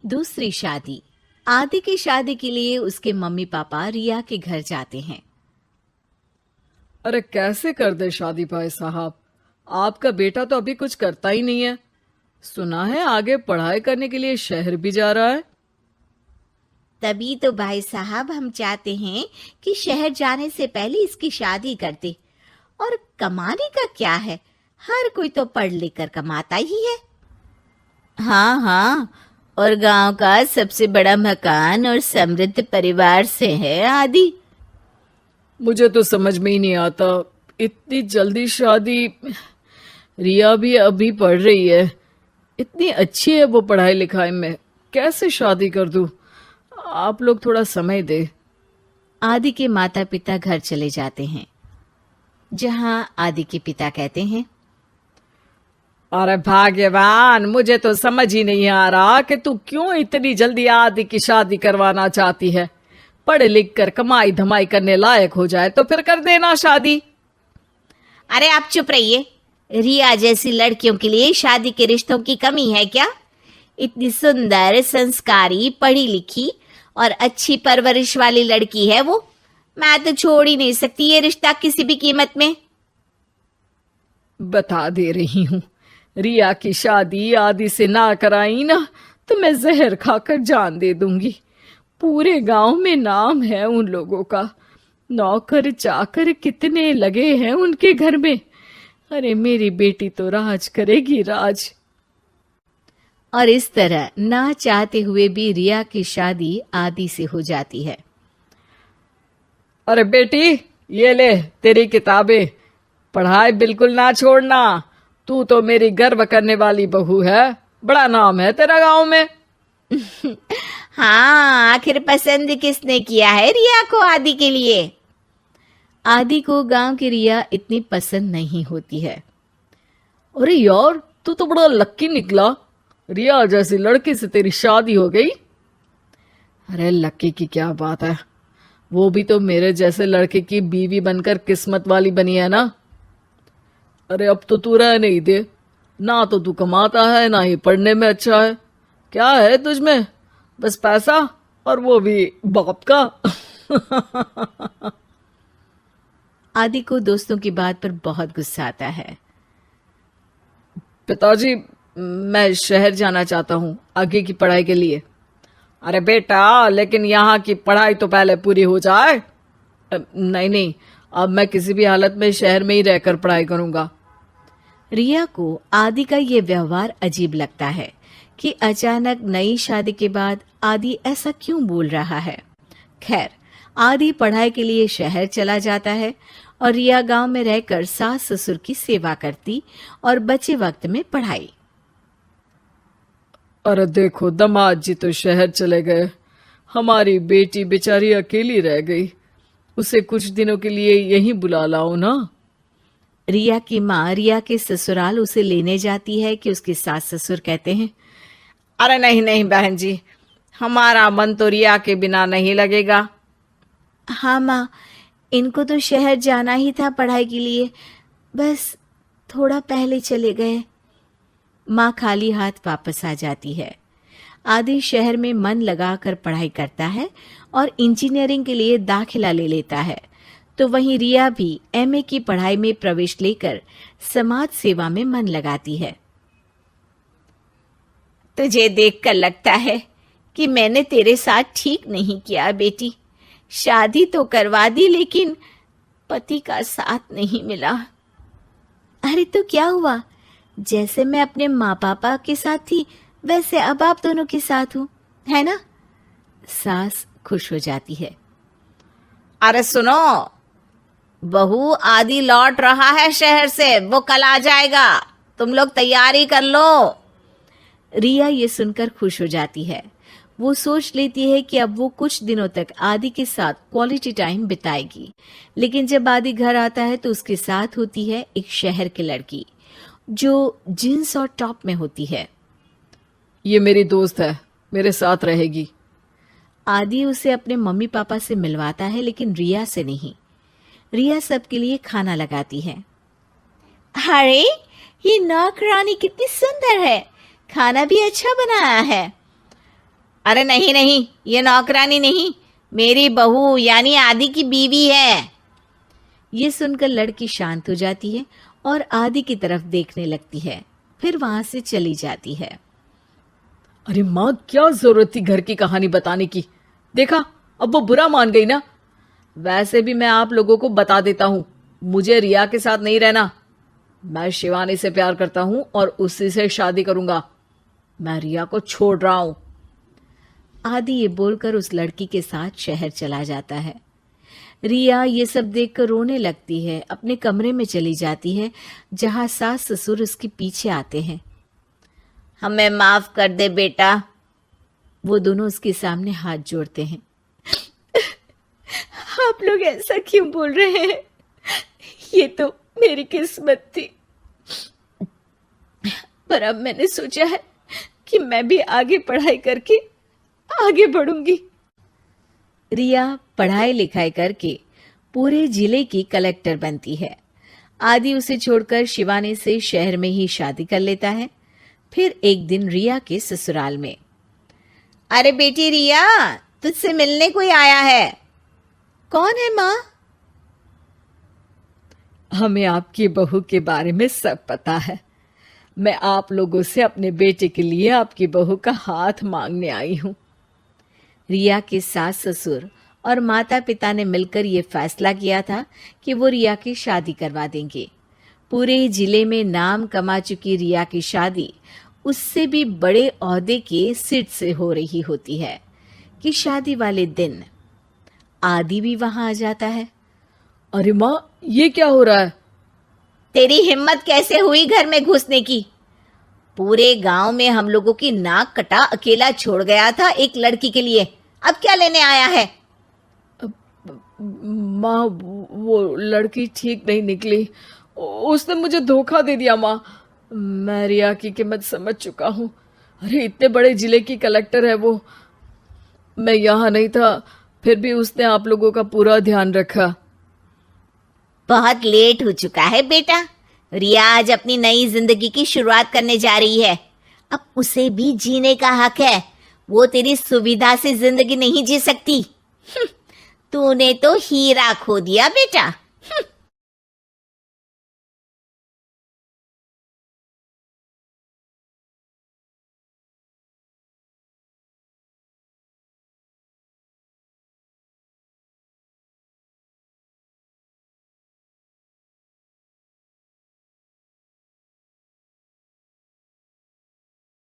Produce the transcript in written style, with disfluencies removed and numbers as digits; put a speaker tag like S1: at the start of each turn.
S1: दूसरी शादी। आदि की शादी के लिए उसके मम्मी पापा रिया के घर जाते हैं।
S2: अरे कैसे कर दे शादी भाई साहब। आपका बेटा तो अभी कुछ करता ही नहीं है। सुना है आगे पढ़ाई करने के लिए शहर भी जा रहा है।
S1: तभी तो भाई साहब हम चाहते हैं कि शहर जाने से पहले इसकी शादी कर दे। और कमाने का क्या है, हर कोई तो पढ़ लिख कर कमाता ही है। हाँ हाँ, और गांव का सबसे बड़ा मकान और समृद्ध परिवार से है आदि।
S2: मुझे तो समझ में ही नहीं आता, इतनी जल्दी शादी। रिया भी अभी पढ़ रही है, इतनी अच्छी है वो पढ़ाई लिखाई में, कैसे शादी कर दूं। आप लोग थोड़ा समय दे।
S1: आदि के माता पिता घर चले जाते हैं, जहां आदि के पिता कहते हैं,
S2: अरे भाग्यवान, मुझे तो समझ ही नहीं आ रहा कि तू क्यों इतनी जल्दी आदि की शादी करवाना चाहती है। पढ़ लिख कर कमाई धमाई करने लायक हो जाए तो फिर कर देना शादी।
S1: अरे आप चुप रहिए। रिया जैसी लड़कियों के लिए शादी के रिश्तों की कमी है क्या? इतनी सुंदर, संस्कारी, पढ़ी लिखी और अच्छी परवरिश वाली लड़की है वो। मैं तो छोड़ ही नहीं सकती ये रिश्ता किसी भी कीमत में।
S2: बता दे रही हूँ, रिया की शादी आदि से ना कराई ना तो मैं जहर खाकर जान दे दूंगी। पूरे गांव में नाम है उन लोगों का, नौकर चाकर कितने लगे हैं उनके घर में। अरे मेरी बेटी तो राज करेगी, राज।
S1: और इस तरह ना चाहते हुए भी रिया की शादी आदि से हो जाती है।
S2: अरे बेटी, ये ले तेरी किताबें, पढ़ाई बिल्कुल ना छोड़ना। तू तो मेरी गर्व करने वाली बहू है, बड़ा नाम है तेरा गांव में।
S1: हाँ, आखिर पसंद किसने किया है रिया को आदि के लिए? आदि को गांव की रिया इतनी पसंद नहीं होती है।
S2: अरे यार, तू तो बड़ा लक्की निकला, रिया जैसी लड़की से तेरी शादी हो गई। अरे लक्की की क्या बात है, वो भी तो मेरे जैसे लड़के की बीवी बनकर किस्मत वाली बनी है ना। अरे अब तो तू रह नहीं दे, ना तो तू कमाता है ना ही पढ़ने में अच्छा है। क्या है तुझ में? बस पैसा, और वो भी बाप का।
S1: आदि को दोस्तों की बात पर बहुत गुस्सा आता है।
S2: पिताजी, मैं शहर जाना चाहता हूँ आगे की पढ़ाई के लिए। अरे बेटा, लेकिन यहाँ की पढ़ाई तो पहले पूरी हो जाए। नहीं नहीं, अब मैं किसी भी हालत में शहर में ही रहकर पढ़ाई करूंगा।
S1: रिया को आदि का ये व्यवहार अजीब लगता है कि अचानक नई शादी के बाद आदि ऐसा क्यों बोल रहा है। खैर, आदि पढ़ाई के लिए शहर चला जाता है और रिया गांव में रहकर सास ससुर की सेवा करती और बचे वक्त में पढ़ाई।
S2: अरे देखो, दामाद जी तो शहर चले गए, हमारी बेटी बेचारी अकेली रह गई। उसे कुछ दिनों के लिए यहीं बुला लाओ ना।
S1: रिया की माँ रिया के ससुराल उसे लेने जाती है कि उसके सास ससुर कहते हैं,
S2: अरे नहीं नहीं बहन जी, हमारा मन तो रिया के बिना नहीं लगेगा।
S1: हाँ माँ, इनको तो शहर जाना ही था पढ़ाई के लिए, बस थोड़ा पहले चले गए। माँ खाली हाथ वापस आ जाती है। आदि शहर में मन लगाकर पढ़ाई करता है और इंजीनियरिंग के लिए दाखिला ले लेता है, तो वहीं रिया भी एमए की पढ़ाई में प्रवेश लेकर समाज सेवा में मन लगाती है। तुझे देखकर लगता है कि मैंने तेरे साथ ठीक नहीं किया बेटी। शादी तो करवा दी लेकिन पति का साथ नहीं मिला। अरे तो क्या हुआ, जैसे मैं अपने माँ पापा के साथ थी वैसे अब आप दोनों के साथ हूँ, है ना? सास खुश हो जाती है। अरे सुनो, बहू आदि लौट रहा है शहर से, वो कल आ जाएगा, तुम लोग तैयारी कर लो। रिया ये सुनकर खुश हो जाती है। वो सोच लेती है कि अब वो कुछ दिनों तक आदि के साथ क्वालिटी टाइम बिताएगी। लेकिन जब आदि घर आता है तो उसके साथ होती है एक शहर की लड़की जो जींस और टॉप में होती है।
S2: ये मेरी दोस्त है, मेरे साथ रहेगी।
S1: आदि उसे अपने मम्मी पापा से मिलवाता है लेकिन रिया से नहीं। रिया सबके लिए खाना लगाती है। अरे ये नौकरानी कितनी सुंदर है, खाना भी अच्छा बनाया है। अरे नहीं नहीं, ये नौकरानी नहीं, मेरी बहू यानी आदि की बीवी है। ये सुनकर लड़की शांत हो जाती है और आदि की तरफ देखने लगती है, फिर वहां से चली जाती है।
S2: अरे माँ, क्या जरूरत थी घर की कहानी बताने की? देखा, अब वो बुरा मान गई ना। वैसे भी मैं आप लोगों को बता देता हूं, मुझे रिया के साथ नहीं रहना। मैं शिवानी से प्यार करता हूं और उसी से शादी करूंगा। मैं रिया को छोड़ रहा हूं।
S1: आदि ये बोलकर उस लड़की के साथ शहर चला जाता है। रिया ये सब देखकर रोने लगती है, अपने कमरे में चली जाती है जहां सास ससुर उसके पीछे आते हैं। हमें माफ कर दे बेटा। वो दोनों उसके सामने हाथ जोड़ते हैं। आप लोग ऐसा क्यों बोल रहे हैं? ये तो मेरी किस्मत थी, पर अब मैंने सोचा है कि मैं भी आगे पढ़ाई करके आगे बढ़ूंगी। रिया पढ़ाई लिखाई करके पूरे जिले की कलेक्टर बनती है। आदि उसे छोड़कर शिवानी से शहर में ही शादी कर लेता है। फिर एक दिन रिया के ससुराल में, अरे बेटी रिया, तुझसे मिलने कोई आया है। कौन है माँ?
S2: हमें आपकी बहू के बारे में सब पता है। मैं आप लोगों से अपने बेटे के लिए आपकी बहू का हाथ मांगने आई हूं।
S1: रिया के सास ससुर और माता पिता ने मिलकर ये फैसला किया था कि वो रिया की शादी करवा देंगे। पूरे जिले में नाम कमा चुकी रिया की शादी उससे भी बड़े ओहदे के सिट से हो रही होती है कि शादी वाले दिन आदि भी वहां आ जाता है।
S2: अरे माँ, ये क्या हो रहा है?
S1: तेरी हिम्मत कैसे हुई घर में घुसने की? पूरे गांव में हम लोगों की नाक कटा अकेला छोड़ गया था एक लड़की के लिए, अब क्या लेने आया है?
S2: माँ, वो लड़की ठीक नहीं निकली। उसने मुझे धोखा दे दिया माँ। मैं रिया की कीमत समझ चुका हूँ। अरे इतने बड़े जिले की कलेक्टर है वो। मैं यहाँ नहीं था, फिर भी उसने आप लोगों का पूरा ध्यान रखा।
S1: बहुत लेट हो चुका है बेटा। रिया आज अपनी नई जिंदगी की शुरुआत करने जा रही है। अब उसे भी जीने का हक है। वो तेरी सुविधा से जिंदगी नहीं जी सकती। तूने तो हीरा खो दिया बेटा।